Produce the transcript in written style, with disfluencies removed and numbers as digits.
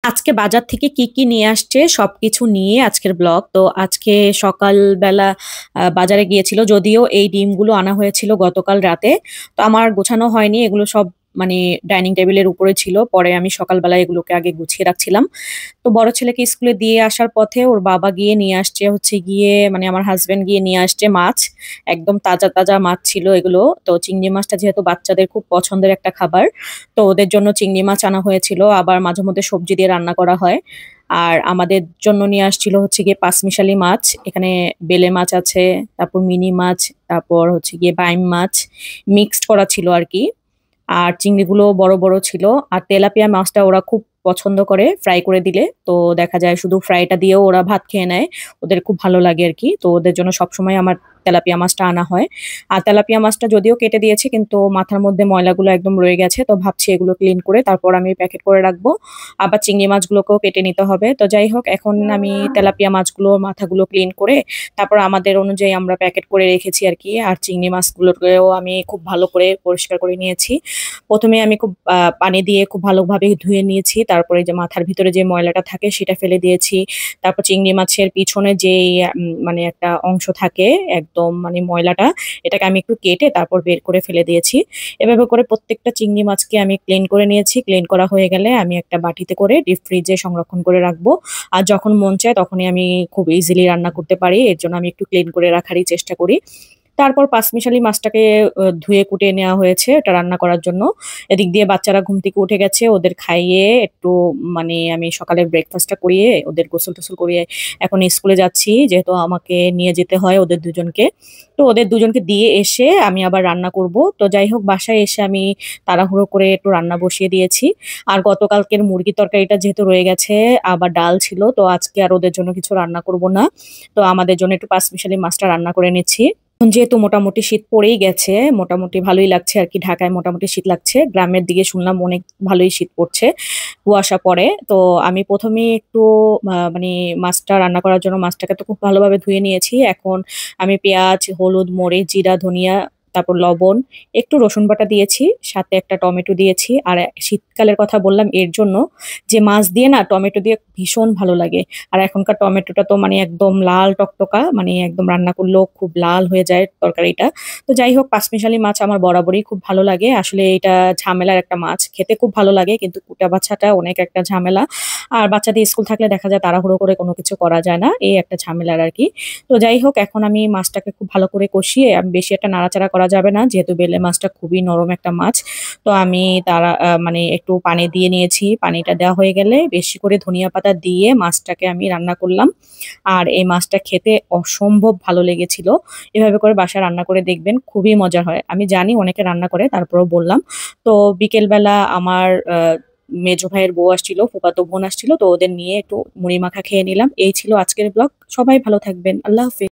আজকে বাজার থেকে কি কি নিয়ে আসছে সবকিছু নিয়ে আজকের ব্লগ। তো আজকে সকালবেলা বাজারে গিয়েছিল, যদিও এই ডিমগুলো আনা হয়েছিল গতকাল রাতে। তো আমার গোছানো হয়নি, এগুলো সব মানে ডাইনিং টেবিলের উপরে ছিল। পরে আমি সকালবেলা এগুলোকে আগে গুছিয়ে রাখছিলাম। তো বড় ছেলেকে স্কুলে দিয়ে আসার পথে ওর বাবা গিয়ে নিয়ে আসছে, হচ্ছে গিয়ে মানে আমার হাজবেন্ড গিয়ে নিয়ে আসছে মাছ। একদম তাজা তাজা মাছ ছিল এগুলো। তো চিংড়ি মাছটা যেহেতু বাচ্চাদের খুব পছন্দের একটা খাবার, তো ওদের জন্য চিংড়ি মাছ আনা হয়েছিল। আবার মাঝে মধ্যে সবজি দিয়ে রান্না করা হয়। আর আমাদের জন্য নিয়ে আসছিল হচ্ছে গিয়ে পাঁচমিশালি মাছ। এখানে বেলে মাছ আছে, তারপর মিনি মাছ, তারপর হচ্ছে গিয়ে বাইম মাছ মিক্সড করা ছিল আর কি। আর চিংড়িগুলো বড় বড় ছিল। আর তেলাপিয়া মাছটা ওরা খুব পছন্দ করে ফ্রাই করে দিলে। তো দেখা যায় শুধু ফ্রাইটা দিয়েও ওরা ভাত খেয়ে নেয়, ওদের খুব ভালো লাগে আর কি। তো ওদের জন্য সবসময় আমার তেলাপিয়া মাছটা আনা হয়। আর তেলাপিয়া মাছটা যদিও কেটে দিয়েছে, কিন্তু মাথার মধ্যে ময়লাগুলো একদম রয়ে গেছে, তো ভাবছি এগুলো ক্লিন করে তারপর আমি প্যাকেট করে রাখবো। আবার চিংড়ি মাছগুলোকেও কেটে নিতে হবে। তো যাই হোক, এখন আমি তেলাপিয়া মাছগুলো মাথাগুলো ক্লিন করে তারপর আমাদের অনুযায়ী আমরা প্যাকেট করে রেখেছি আর কি। আর চিংড়ি মাছগুলোকেও আমি খুব ভালো করে পরিষ্কার করে নিয়েছি। প্রথমে আমি খুব পানি দিয়ে খুব ভালোভাবে ধুয়ে নিয়েছি। তারপরে যে মাথার ভিতরে যে ময়লাটা থাকে সেটা ফেলে দিয়েছি। তারপর চিংড়ি মাছের পিছনে যেই মানে একটা অংশ থাকে একদম মানে ময়লাটা, এটাকে আমি একটু কেটে তারপর বের করে ফেলে দিয়েছি। এভাবে করে প্রত্যেকটা চিংড়ি মাছকে আমি ক্লিন করে নিয়েছি। ক্লিন করা হয়ে গেলে আমি একটা বাটিতে করে ডিপ ফ্রিজে সংরক্ষণ করে রাখবো। আর যখন মন চায় তখনই আমি খুব ইজিলি রান্না করতে পারি, এর জন্য আমি একটু ক্লিন করে রাখারই চেষ্টা করি। তারপর পাঁচমিশালি মাছটাকে ধুয়ে কুটে নেওয়া হয়েছে এটা রান্না করার জন্য। এদিক দিয়ে বাচ্চারা ঘুম থেকে উঠে গেছে, ওদের খাইয়ে একটু মানে আমি সকালের ব্রেকফাস্টটা করিয়ে ওদের গোসল টোসল করিয়ে এখন স্কুলে যাচ্ছি, যেহেতু আমাকে নিয়ে যেতে হয় ওদের দুজনকে। তো ওদের দুজনকে দিয়ে এসে আমি আবার রান্না করব। তো যাই হোক, বাসায় এসে আমি তাড়াহুড়ো করে একটু রান্না বসিয়ে দিয়েছি। আর গতকালকের মুরগির তরকারিটা যেহেতু রয়ে গেছে, আবার ডাল ছিল, তো আজকে আর ওদের জন্য কিছু রান্না করব না। তো আমাদের জন্য একটু পাঁচমিশালি মাছটা রান্না করে নিচ্ছি। এখন যেহেতু মোটামুটি শীত পড়েই গেছে, মোটামুটি ভালোই লাগছে আর কি। ঢাকায় মোটামুটি শীত লাগছে, গ্রামের দিকে শুনলাম অনেক ভালোই শীত পড়ছে, কুয়াশা পড়ে। তো আমি প্রথমেই একটু মানে মাছটা রান্না করার জন্য মাছটাকে তো খুব ভালোভাবে ধুয়ে নিয়েছি। এখন আমি পেঁয়াজ, হলুদ, মরিচ, জিরা, ধনিয়া, তারপর লবণ, একটু রসুন বাটা দিয়েছি, সাথে একটা টমেটো দিয়েছি। আর শীতকালের কথা বললাম এর জন্য যে মাছ দিয়ে না টমেটো দিয়ে ভীষণ ভালো লাগে। আর এখনকার টমেটোটা তো মানে একদম লাল টকটকা, মানে একদম রান্না করলেও খুব লাল হয়ে যায় তরকারিটা। তো যাই হোক, পাঁচমিশালি মাছ আমার বরাবরই খুব ভালো লাগে। আসলে এটা ঝামেলার একটা মাছ, খেতে খুব ভালো লাগে কিন্তু কুটা বাছাটা অনেক একটা ঝামেলা। আর বাচ্চাদের স্কুল থাকলে দেখা যায় তাড়াহুড়ো করে কোনো কিছু করা যায় না, এই একটা ঝামেলার আর কি। তো যাই হোক, এখন আমি মাছটাকে খুব ভালো করে কষিয়ে, আমি বেশি একটা নাড়াচাড়া করা যাবে না যেহেতু বেলে মাছটা খুবই নরম একটা মাছ। তো আমি তারা মানে একটু পানি দিয়ে নিয়েছি। পানিটা দেওয়া হয়ে গেলে বেশি করে ধনিয়া পাতা দিয়ে মাছটাকে আমি রান্না করলাম। আর এই মাছটা খেতে অসম্ভব ভালো লেগেছিল। এভাবে করে বাসায় রান্না করে দেখবেন, খুবই মজার হয়। আমি জানি অনেকে রান্না করে, তারপরেও বললাম। তো বিকেলবেলা আমার মেজো ভাইয়ের বউ আসছিল, ফুফাতো বোন আসছিল, তো ওদের নিয়ে একটু মুড়ি মাখা খেয়ে নিলাম। এই ছিল আজকের ব্লগ। সবাই ভালো থাকবেন, আল্লাহ হাফেজ।